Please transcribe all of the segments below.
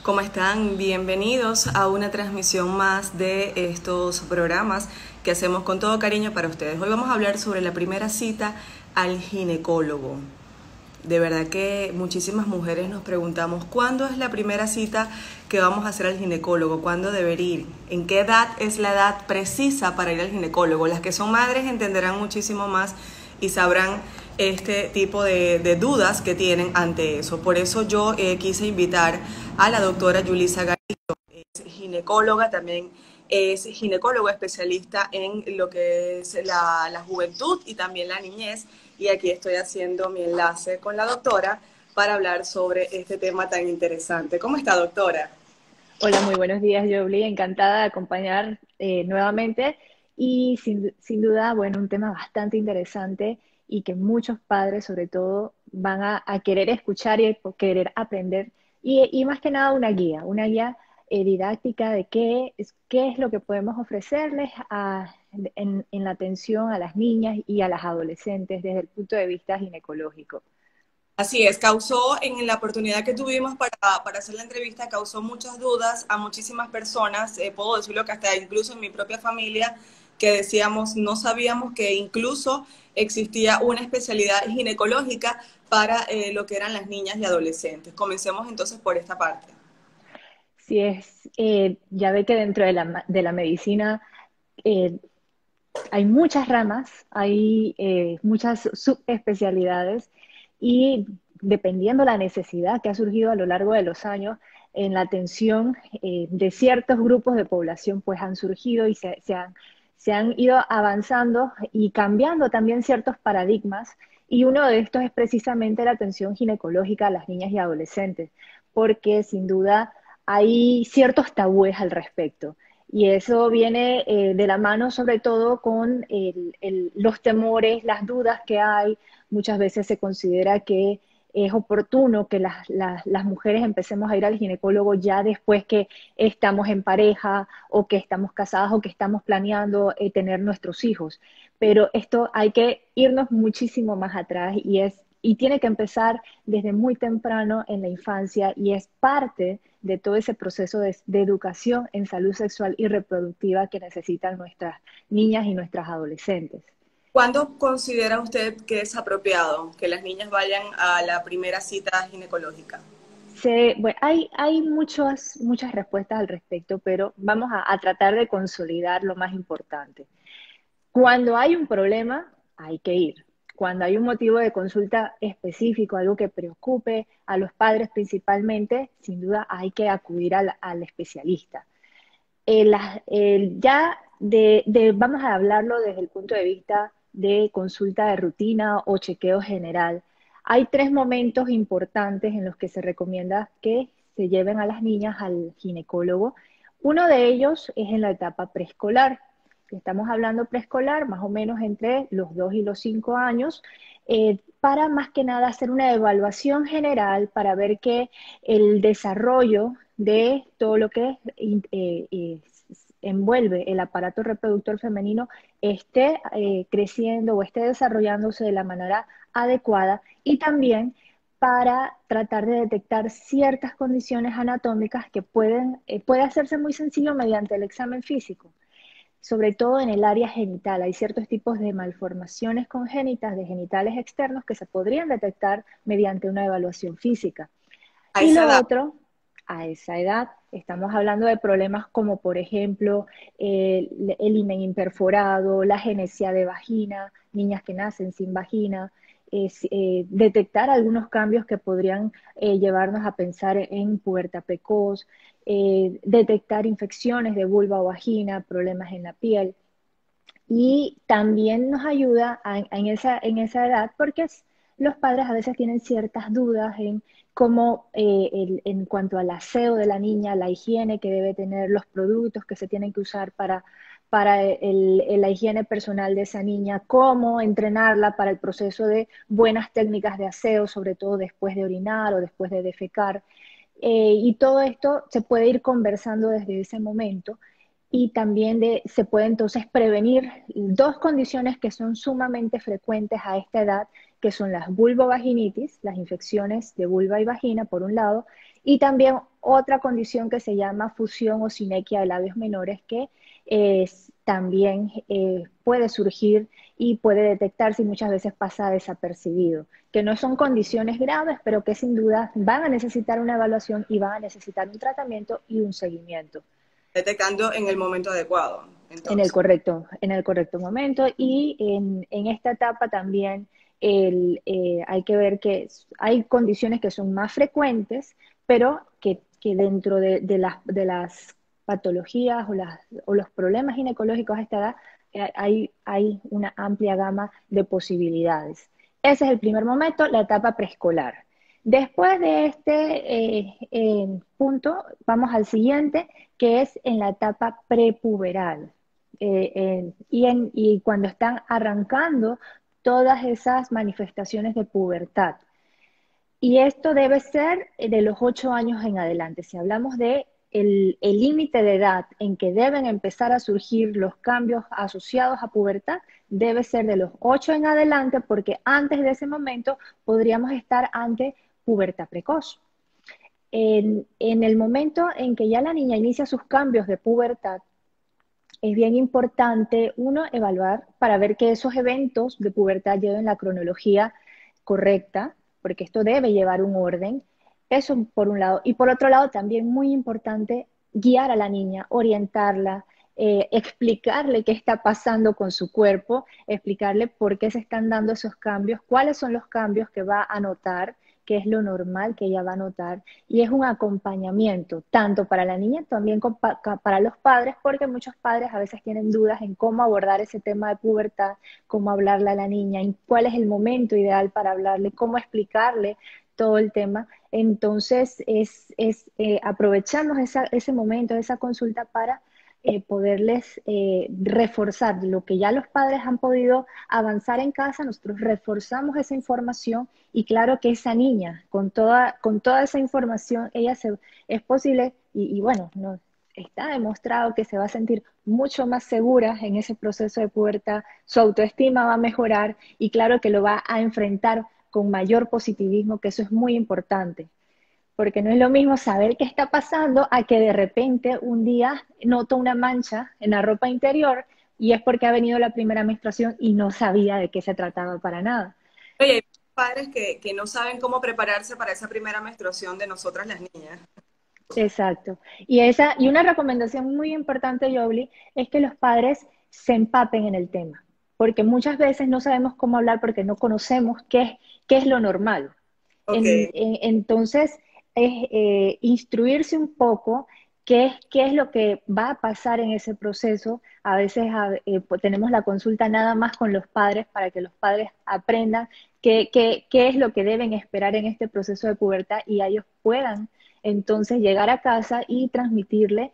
¿Cómo están? Bienvenidos a una transmisión más de estos programas que hacemos con todo cariño para ustedes. Hoy vamos a hablar sobre la primera cita al ginecólogo. De verdad que muchísimas mujeres nos preguntamos cuándo es la primera cita que vamos a hacer al ginecólogo, cuándo deber ir, en qué edad es la edad precisa para ir al ginecólogo. Las que son madres entenderán muchísimo más y sabrán este tipo de dudas que tienen ante eso. Por eso yo quise invitar a la doctora Yulisa Garrido, es ginecóloga, también es ginecóloga especialista en lo que es la juventud y también la niñez. Y aquí estoy haciendo mi enlace con la doctora para hablar sobre este tema tan interesante. ¿Cómo está, doctora? Hola, muy buenos días, Yobli. Encantada de acompañar nuevamente y sin duda, bueno, un tema bastante interesante y que muchos padres, sobre todo, van a querer escuchar y querer aprender y más que nada una guía didáctica de qué es lo que podemos ofrecerles en la atención a las niñas y a las adolescentes desde el punto de vista ginecológico. Así es, causó en la oportunidad que tuvimos para hacer la entrevista, causó muchas dudas a muchísimas personas, puedo decirlo que hasta incluso en mi propia familia, que decíamos, no sabíamos que incluso existía una especialidad ginecológica para lo que eran las niñas y adolescentes. Comencemos entonces por esta parte. Si es, ya ve que dentro de la medicina eh, hay muchas ramas, hay muchas subespecialidades y dependiendo la necesidad que ha surgido a lo largo de los años en la atención de ciertos grupos de población, pues han surgido y se han ido avanzando y cambiando también ciertos paradigmas. Y uno de estos es precisamente la atención ginecológica a las niñas y adolescentes, porque sin duda hay ciertos tabúes al respecto. Y eso viene de la mano sobre todo con los temores, las dudas que hay. Muchas veces se considera que es oportuno que las mujeres empecemos a ir al ginecólogo ya después que estamos en pareja o que estamos casadas o que estamos planeando tener nuestros hijos. Pero esto hay que irnos muchísimo más atrás y tiene que empezar desde muy temprano en la infancia y es parte de todo ese proceso de educación en salud sexual y reproductiva que necesitan nuestras niñas y nuestras adolescentes. ¿Cuándo considera usted que es apropiado que las niñas vayan a la primera cita ginecológica? Bueno, hay muchas respuestas al respecto, pero vamos a tratar de consolidar lo más importante. Cuando hay un problema, hay que ir. Cuando hay un motivo de consulta específico, algo que preocupe a los padres principalmente, sin duda hay que acudir al especialista. Vamos a hablarlo desde el punto de vista de consulta de rutina o chequeo general. Hay tres momentos importantes en los que se recomienda que se lleven a las niñas al ginecólogo. Uno de ellos es en la etapa preescolar. Estamos hablando preescolar, más o menos entre los 2 y los 5 años, para más que nada hacer una evaluación general para ver que el desarrollo de todo lo que envuelve el aparato reproductor femenino esté creciendo o esté desarrollándose de la manera adecuada y también para tratar de detectar ciertas condiciones anatómicas que puede hacerse muy sencillo mediante el examen físico, sobre todo en el área genital. Hay ciertos tipos de malformaciones congénitas de genitales externos que se podrían detectar mediante una evaluación física. A Y esa lo edad. otro, a esa edad, estamos hablando de problemas como, por ejemplo, el himen imperforado, la genesia de vagina, niñas que nacen sin vagina, detectar algunos cambios que podrían llevarnos a pensar en pubertad precoz, detectar infecciones de vulva o vagina, problemas en la piel. Y también nos ayuda en esa edad porque los padres a veces tienen ciertas dudas en cómo, en cuanto al aseo de la niña, la higiene que debe tener, los productos que se tienen que usar para la higiene personal de esa niña, cómo entrenarla para el proceso de buenas técnicas de aseo, sobre todo después de orinar o después de defecar. Y todo esto se puede ir conversando desde ese momento y también se puede entonces prevenir dos condiciones que son sumamente frecuentes a esta edad, que son las vulvovaginitis, las infecciones de vulva y vagina, por un lado, y también otra condición que se llama fusión o sinequia de labios menores, que también puede surgir y puede detectarse y muchas veces pasa desapercibido, que no son condiciones graves, pero que sin duda van a necesitar una evaluación y van a necesitar un tratamiento y un seguimiento. Detectando en el momento adecuado, entonces. En el correcto momento, y en esta etapa también hay que ver que hay condiciones que son más frecuentes, pero que dentro de las patologías o los problemas ginecológicos a esta edad hay una amplia gama de posibilidades. Ese es el primer momento, la etapa preescolar. Después de este punto, vamos al siguiente, que es en la etapa prepuberal. Y cuando están arrancando todas esas manifestaciones de pubertad. Y esto debe ser de los 8 años en adelante. Si hablamos de el límite de edad en que deben empezar a surgir los cambios asociados a pubertad, debe ser de los 8 en adelante, porque antes de ese momento podríamos estar ante pubertad precoz. En el momento en que ya la niña inicia sus cambios de pubertad, es bien importante, uno, evaluar para ver que esos eventos de pubertad lleven la cronología correcta, porque esto debe llevar un orden. Eso por un lado. Y por otro lado, también muy importante guiar a la niña, orientarla, explicarle qué está pasando con su cuerpo, explicarle por qué se están dando esos cambios, cuáles son los cambios que va a notar, qué es lo normal que ella va a notar, y es un acompañamiento, tanto para la niña, también para los padres, porque muchos padres a veces tienen dudas en cómo abordar ese tema de pubertad, cómo hablarle a la niña, y cuál es el momento ideal para hablarle, cómo explicarle todo el tema. Entonces, aprovechamos ese momento, esa consulta para poderles reforzar lo que ya los padres han podido avanzar en casa, nosotros reforzamos esa información y claro que esa niña, con toda esa información, es posible y bueno, no, está demostrado que se va a sentir mucho más segura en ese proceso de pubertad, su autoestima va a mejorar y claro que lo va a enfrentar con mayor positivismo, que eso es muy importante. Porque no es lo mismo saber qué está pasando a que de repente un día noto una mancha en la ropa interior y es porque ha venido la primera menstruación y no sabía de qué se trataba para nada. Oye, hay padres que no saben cómo prepararse para esa primera menstruación de nosotras las niñas. Exacto. Y una recomendación muy importante, Yobli, es que los padres se empapen en el tema, porque muchas veces no sabemos cómo hablar porque no conocemos qué es lo normal. Ok, Entonces, es instruirse un poco qué es lo que va a pasar en ese proceso. A veces pues, tenemos la consulta nada más con los padres para que los padres aprendan qué es lo que deben esperar en este proceso de pubertad y ellos puedan entonces llegar a casa y transmitirle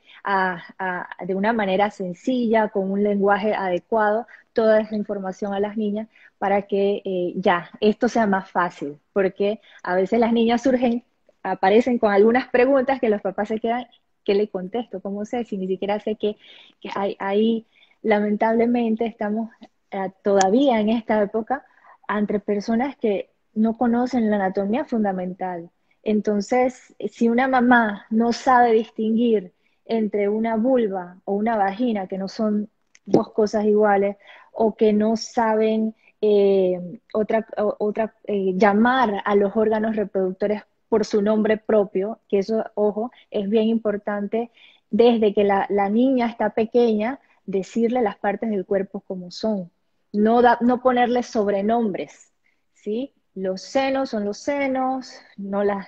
de una manera sencilla, con un lenguaje adecuado, toda esa información a las niñas para que ya esto sea más fácil, porque a veces las niñas aparecen con algunas preguntas que los papás se quedan, ¿qué le contesto? ¿Cómo sé? Si ni siquiera sé que hay, lamentablemente estamos todavía en esta época entre personas que no conocen la anatomía fundamental. Entonces, si una mamá no sabe distinguir entre una vulva o una vagina, que no son dos cosas iguales, o que no saben llamar a los órganos reproductores por su nombre propio, que eso, ojo, es bien importante desde que la niña está pequeña, decirle las partes del cuerpo como son, no ponerle sobrenombres, ¿sí? Los senos son los senos, no la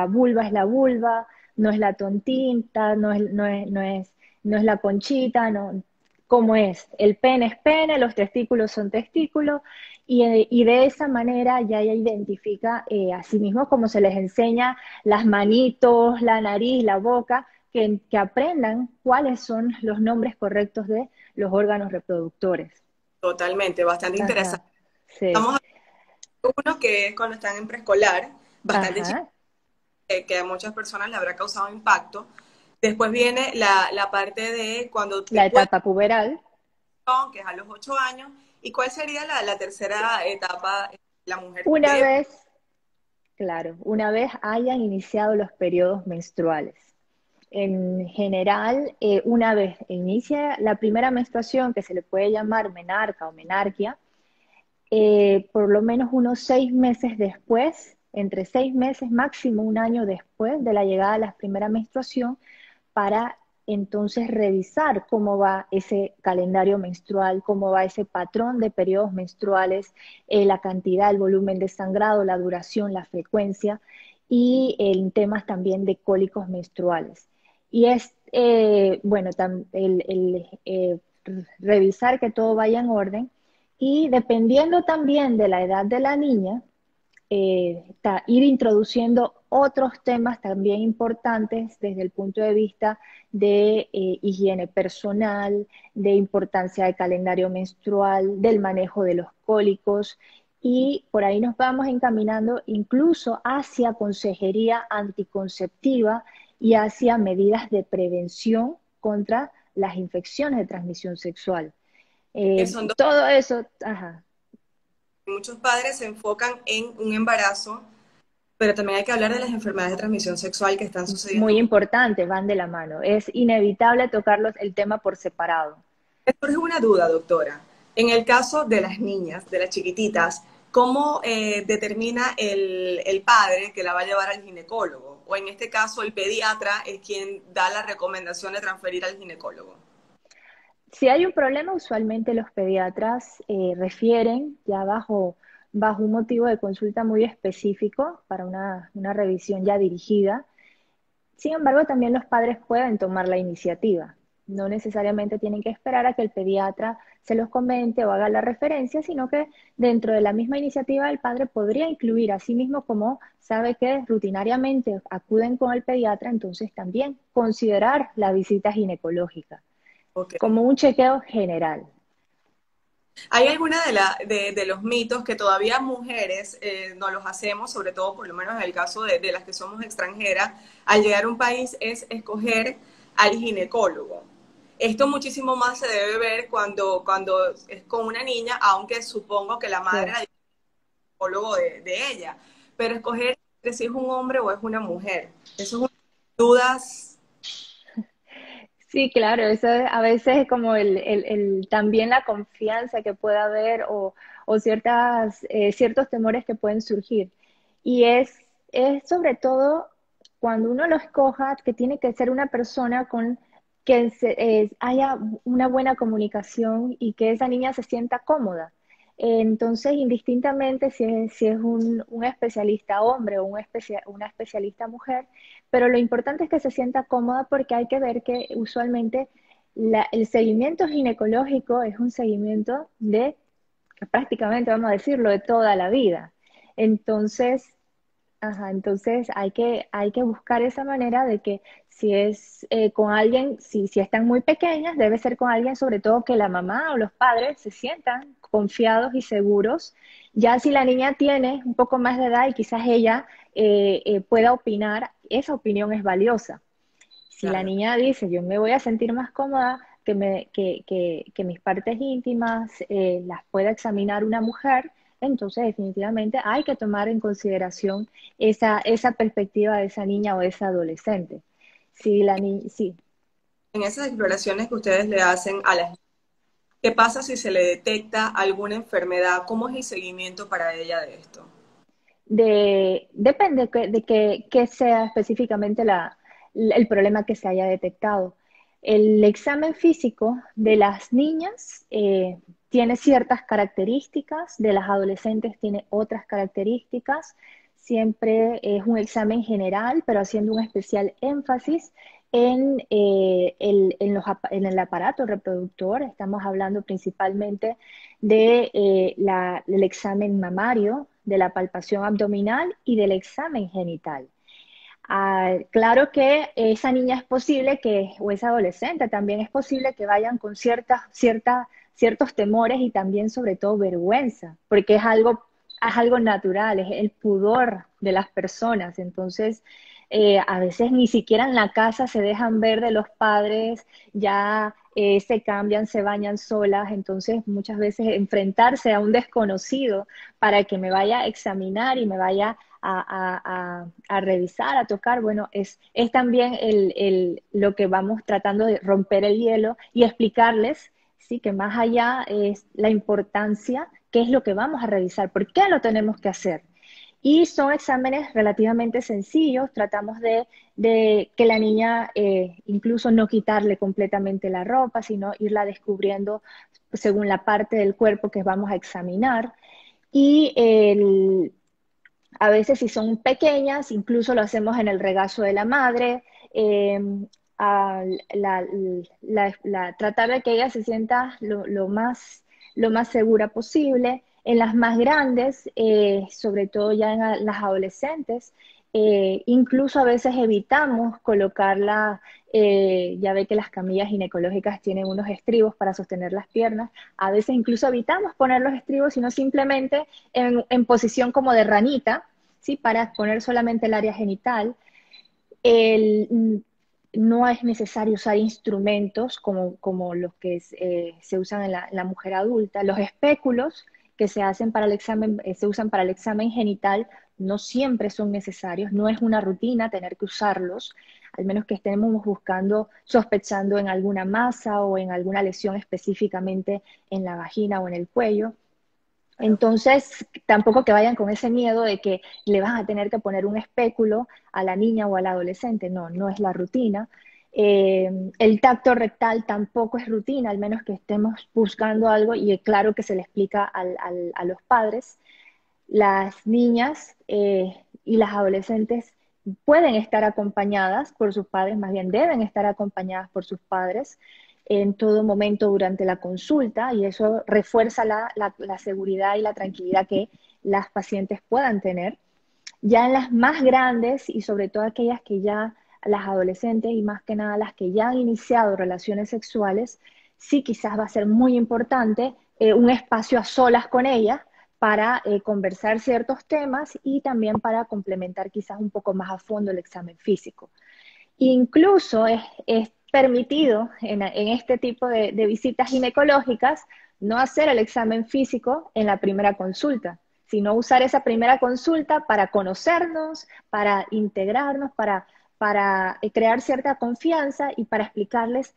vulva es la vulva, no es la tontita, no es la conchita, no, cómo es. El pene es pene, los testículos son testículos, y de esa manera ya ella identifica a sí mismo como se les enseña las manitos, la nariz, la boca, que aprendan cuáles son los nombres correctos de los órganos reproductores. totalmente, bastante interesante. Ajá, sí, Vamos a ver uno que es cuando están en preescolar, bastante chiquito, ajá. que a muchas personas le habrá causado impacto. Después viene la parte de cuando te La encuentras, etapa puberal. que es a los 8 años. ¿Y cuál sería la tercera etapa? la mujer Una debe. vez, claro, una vez hayan iniciado los periodos menstruales. En general, una vez inicia la primera menstruación, que se le puede llamar menarca o menarquia, por lo menos unos 6 meses después, entre 6 meses, máximo un año después de la llegada de la primera menstruación, para entonces revisar cómo va ese calendario menstrual, cómo va ese patrón de periodos menstruales, la cantidad, el volumen de sangrado, la duración, la frecuencia y en temas también de cólicos menstruales. Y es, bueno, revisar que todo vaya en orden y dependiendo también de la edad de la niña, ir introduciendo otros temas también importantes desde el punto de vista de higiene personal, de importancia del calendario menstrual, del manejo de los cólicos y por ahí nos vamos encaminando incluso hacia consejería anticonceptiva y hacia medidas de prevención contra las infecciones de transmisión sexual. Que son dos. Todo eso, ajá. Muchos padres se enfocan en un embarazo, pero también hay que hablar de las enfermedades de transmisión sexual que están sucediendo. Muy importante, van de la mano. Es inevitable tocarlos el tema por separado. Me surge una duda, doctora. En el caso de las niñas, de las chiquititas, ¿cómo determina el padre que la va a llevar al ginecólogo? O en este caso, el pediatra es quien da la recomendación de transferir al ginecólogo. Si hay un problema, usualmente los pediatras refieren ya bajo un motivo de consulta muy específico para una revisión ya dirigida. Sin embargo, también los padres pueden tomar la iniciativa. No necesariamente tienen que esperar a que el pediatra se los comente o haga la referencia, sino que dentro de la misma iniciativa el padre podría incluir, así mismo como sabe que rutinariamente acuden con el pediatra, entonces también considerar la visita ginecológica Ok. como un chequeo general. ¿Hay alguna de los mitos que todavía mujeres no los hacemos, sobre todo por lo menos en el caso de las que somos extranjeras, al llegar a un país es escoger al ginecólogo? Esto muchísimo más se debe ver cuando es con una niña, aunque supongo que la madre Sí. era el ginecólogo de ella, pero escoger entre si es un hombre o es una mujer, eso es una dudas. Sí, claro, a veces es como también la confianza que puede haber o ciertos temores que pueden surgir. Y es sobre todo cuando uno lo escoja que tiene que ser una persona con que haya una buena comunicación y que esa niña se sienta cómoda. Entonces, indistintamente si es un especialista hombre o una especialista mujer, pero lo importante es que se sienta cómoda porque hay que ver que usualmente el seguimiento ginecológico es un seguimiento que prácticamente, vamos a decirlo, de toda la vida. Entonces, ajá, entonces hay que buscar esa manera de que si es con alguien, si están muy pequeñas, debe ser con alguien sobre todo que la mamá o los padres se sientan confiados y seguros. Ya si la niña tiene un poco más de edad y quizás ella pueda opinar, esa opinión es valiosa. Si la Claro. niña dice, yo me voy a sentir más cómoda que mis partes íntimas las pueda examinar una mujer, entonces definitivamente hay que tomar en consideración esa perspectiva de esa niña o de esa adolescente. Si la sí, En esas exploraciones que ustedes le hacen a las. ¿Qué pasa si se le detecta alguna enfermedad? ¿Cómo es el seguimiento para ella de esto? depende qué sea específicamente el problema que se haya detectado. El examen físico de las niñas tiene ciertas características, de las adolescentes tiene otras características. Siempre es un examen general, pero haciendo un especial énfasis en el aparato reproductor. Estamos hablando principalmente del examen mamario, de la palpación abdominal y del examen genital. Claro que esa niña es posible o esa adolescente también es posible que vayan con ciertos temores y también sobre todo vergüenza, porque es algo natural, es el pudor de las personas. Entonces, a veces ni siquiera en la casa se dejan ver de los padres, ya se cambian, se bañan solas, entonces muchas veces enfrentarse a un desconocido para que me vaya a examinar y me vaya a revisar, a tocar, bueno, es también lo que vamos tratando de romper el hielo y explicarles, sí, que más allá es la importancia, qué es lo que vamos a revisar, por qué lo tenemos que hacer. Y son exámenes relativamente sencillos, tratamos de que la niña incluso no quitarle completamente la ropa, sino irla descubriendo según la parte del cuerpo que vamos a examinar. Y a veces si son pequeñas, incluso lo hacemos en el regazo de la madre, eh, a tratar de que ella se sienta lo más segura posible. En las más grandes, sobre todo ya en las adolescentes, incluso a veces evitamos colocarla, ya ve que las camillas ginecológicas tienen unos estribos para sostener las piernas, a veces incluso evitamos poner los estribos, sino simplemente en posición como de ranita, ¿sí? Para poner solamente el área genital. El, no es necesario usar instrumentos como los que se usan en la mujer adulta. Los espéculos que se hacen para el examen, se usan para el examen genital, no siempre son necesarios, no es una rutina tener que usarlos, al menos que estemos buscando, sospechando en alguna masa o en alguna lesión específicamente en la vagina o en el cuello. Entonces, tampoco que vayan con ese miedo de que le van a tener que poner un espéculo a la niña o al adolescente. No, no es la rutina. El tacto rectal tampoco es rutina, al menos que estemos buscando algo y claro que se le explica a los padres. Las niñas y las adolescentes pueden estar acompañadas por sus padres, más bien deben estar acompañadas por sus padres en todo momento durante la consulta y eso refuerza la seguridad y la tranquilidad que las pacientes puedan tener. Ya en las más grandes y sobre todo aquellas que ya, las adolescentes y más que nada las que ya han iniciado relaciones sexuales, sí quizás va a ser muy importante un espacio a solas con ellas para conversar ciertos temas y también para complementar quizás un poco más a fondo el examen físico. Incluso es permitido en este tipo de visitas ginecológicas no hacer el examen físico en la primera consulta, sino usar esa primera consulta para conocernos, para integrarnos, para crear cierta confianza y para explicarles,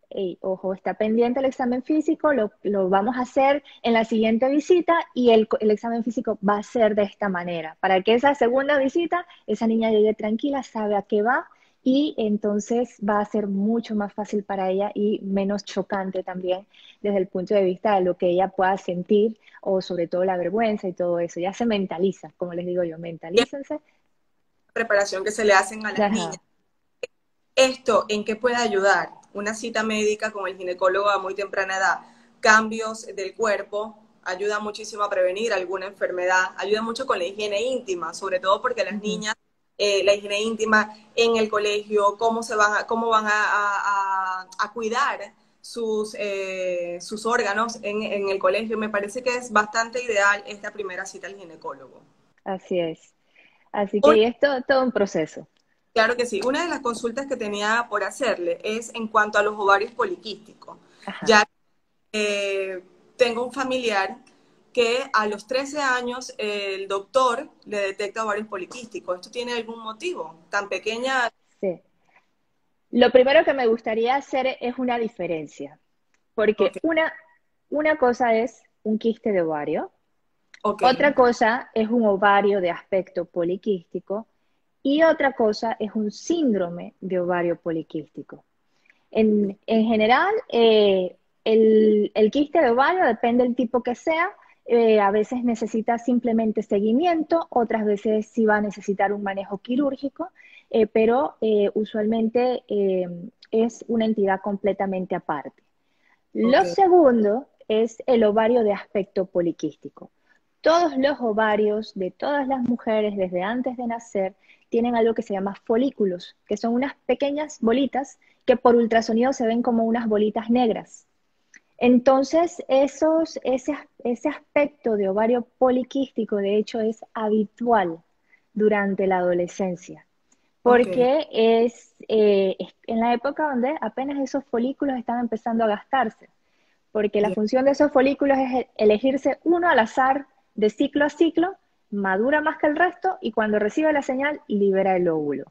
hey, ojo, está pendiente el examen físico, lo vamos a hacer en la siguiente visita y el examen físico va a ser de esta manera, para que esa segunda visita, esa niña llegue tranquila, sabe a qué va y entonces va a ser mucho más fácil para ella y menos chocante también desde el punto de vista de lo que ella pueda sentir o sobre todo la vergüenza y todo eso. Ya se mentaliza, como les digo yo, mentalícense. Preparación que se le hacen a las niñas. Ajá. ¿Esto en qué puede ayudar? Una cita médica con el ginecólogo a muy temprana edad, cambios del cuerpo, ayuda muchísimo a prevenir alguna enfermedad, ayuda mucho con la higiene íntima, sobre todo porque las Ujú. niñas, la higiene íntima en el colegio, cómo van a cuidar sus órganos en el colegio. Me parece que es bastante ideal esta primera cita al ginecólogo. Así es. Así que es todo un proceso. Claro que sí. Una de las consultas que tenía por hacerle es en cuanto a los ovarios poliquísticos. Ajá. Ya tengo un familiar que a los 13 años el doctor le detecta ovarios poliquísticos. ¿Esto tiene algún motivo? Tan pequeña. Sí. Lo primero que me gustaría hacer es una diferencia, porque Ok, una cosa es un quiste de ovario. ok, Otra cosa es un ovario de aspecto poliquístico y otra cosa es un síndrome de ovario poliquístico. En general, el quiste de ovario, depende del tipo que sea, a veces necesita simplemente seguimiento, otras veces sí va a necesitar un manejo quirúrgico, pero usualmente es una entidad completamente aparte. ok, Lo segundo es el ovario de aspecto poliquístico. Todos los ovarios de todas las mujeres desde antes de nacer tienen algo que se llama folículos, que son unas pequeñas bolitas que por ultrasonido se ven como unas bolitas negras. Entonces, ese aspecto de ovario poliquístico, de hecho, es habitual durante la adolescencia ok. porque es en la época donde apenas esos folículos están empezando a gastarse, porque la Bien. función de esos folículos es elegirse uno al azar de ciclo a ciclo, madura más que el resto y cuando recibe la señal libera el óvulo.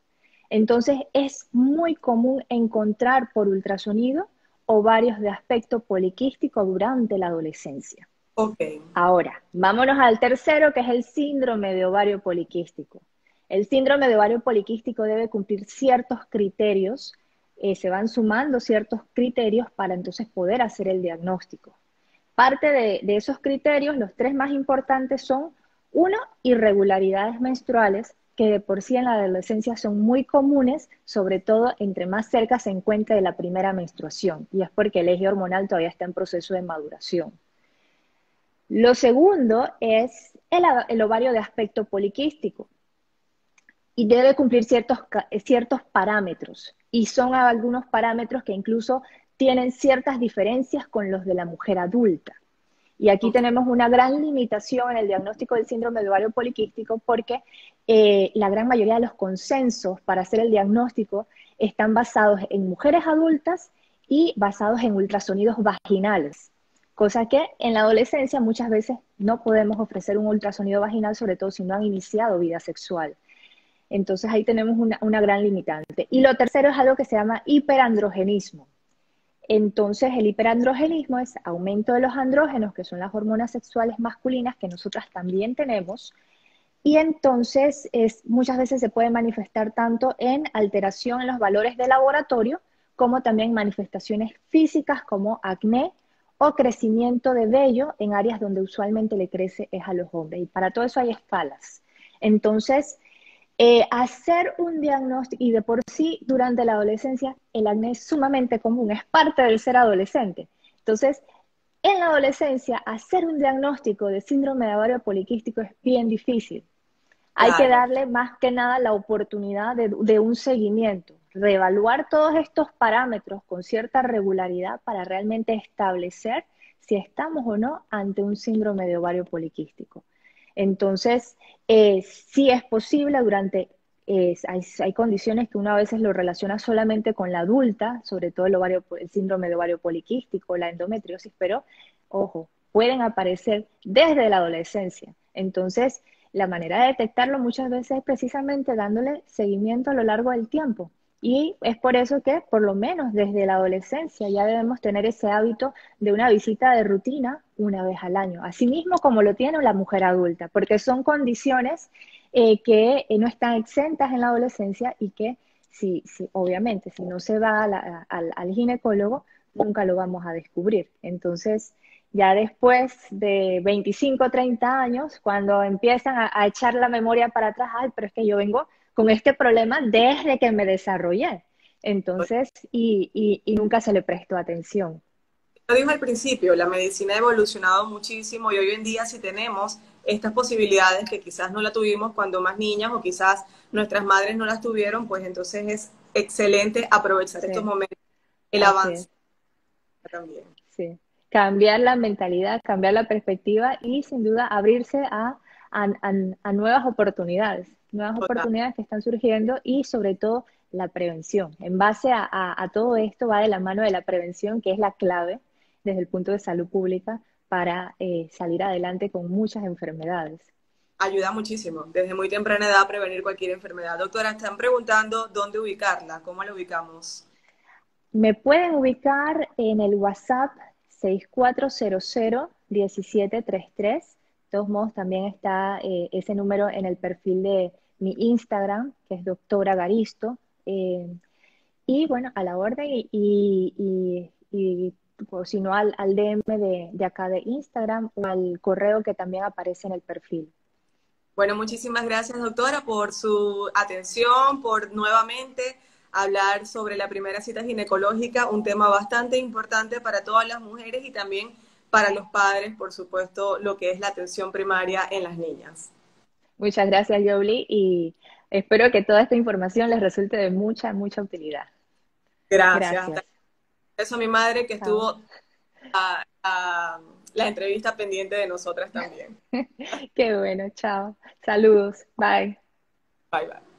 Entonces es muy común encontrar por ultrasonido ovarios de aspecto poliquístico durante la adolescencia. Ok, Ahora, vámonos al tercero, que es el síndrome de ovario poliquístico. El síndrome de ovario poliquístico debe cumplir ciertos criterios, se van sumando ciertos criterios para entonces poder hacer el diagnóstico. Parte de esos criterios, los tres más importantes son, uno, irregularidades menstruales, que de por sí en la adolescencia son muy comunes, sobre todo entre más cerca se encuentre de la primera menstruación, y es porque el eje hormonal todavía está en proceso de maduración. Lo segundo es el ovario de aspecto poliquístico y debe cumplir ciertos parámetros y son algunos parámetros que incluso tienen ciertas diferencias con los de la mujer adulta. Y aquí ok, tenemos una gran limitación en el diagnóstico del síndrome de ovario poliquístico porque la gran mayoría de los consensos para hacer el diagnóstico están basados en mujeres adultas y basados en ultrasonidos vaginales, cosa que en la adolescencia muchas veces no podemos ofrecer un ultrasonido vaginal, sobre todo si no han iniciado vida sexual. Entonces ahí tenemos una gran limitante. Y lo tercero es algo que se llama hiperandrogenismo. Entonces, el hiperandrogenismo es aumento de los andrógenos, que son las hormonas sexuales masculinas que nosotras también tenemos, y entonces muchas veces se puede manifestar tanto en alteración en los valores de laboratorio, como también manifestaciones físicas como acné o crecimiento de vello en áreas donde usualmente le crece es a los hombres. Y para todo eso hay escalas. Entonces, hacer un diagnóstico, y de por sí durante la adolescencia el acné es sumamente común, es parte del ser adolescente. Entonces, en la adolescencia, hacer un diagnóstico de síndrome de ovario poliquístico es bien difícil. Hay que claro. darle más que nada la oportunidad de un seguimiento, reevaluar todos estos parámetros con cierta regularidad para realmente establecer si estamos o no ante un síndrome de ovario poliquístico. Entonces, sí es posible hay condiciones que uno a veces lo relaciona solamente con la adulta, sobre todo el síndrome de ovario poliquístico, la endometriosis, pero ojo, pueden aparecer desde la adolescencia. Entonces, la manera de detectarlo muchas veces es precisamente dándole seguimiento a lo largo del tiempo. Y es por eso que, por lo menos desde la adolescencia, ya debemos tener ese hábito de una visita de rutina una vez al año, así mismo como lo tiene la mujer adulta, porque son condiciones que no están exentas en la adolescencia y que, obviamente, si no se va al ginecólogo, nunca lo vamos a descubrir. Entonces, ya después de 25 o 30 años, cuando empiezan a echar la memoria para atrás, ay, pero es que yo vengo con este problema desde que me desarrollé. Entonces, y nunca se le prestó atención. Lo dijo al principio, la medicina ha evolucionado muchísimo y hoy en día si tenemos estas posibilidades que quizás no la tuvimos cuando más niñas o quizás nuestras madres no las tuvieron, pues entonces es excelente aprovechar estos Sí, momentos, el así avance es. también. Sí, cambiar la mentalidad, cambiar la perspectiva y sin duda abrirse a nuevas Total. oportunidades que están surgiendo y sobre todo la prevención. En base a todo esto va de la mano de la prevención, que es la clave desde el punto de salud pública para salir adelante con muchas enfermedades. Ayuda muchísimo, desde muy temprana edad a prevenir cualquier enfermedad. Doctora, están preguntando dónde ubicarla, cómo la ubicamos. Me pueden ubicar en el WhatsApp 6400-1733. De todos modos, también está ese número en el perfil de mi Instagram, que es doctora Garisto. Y bueno, a la orden o si no al DM de acá de Instagram o al correo que también aparece en el perfil. Bueno, muchísimas gracias, doctora, por su atención, por nuevamente hablar sobre la primera cita ginecológica, un tema bastante importante para todas las mujeres y también para los padres, por supuesto, lo que es la atención primaria en las niñas. Muchas gracias, Yoli, y espero que toda esta información les resulte de mucha, mucha utilidad. Gracias. Hasta Gracias. eso a mi madre que Chao. estuvo la entrevista pendiente de nosotras también. Qué bueno, chao. Saludos. Bye. Bye bye.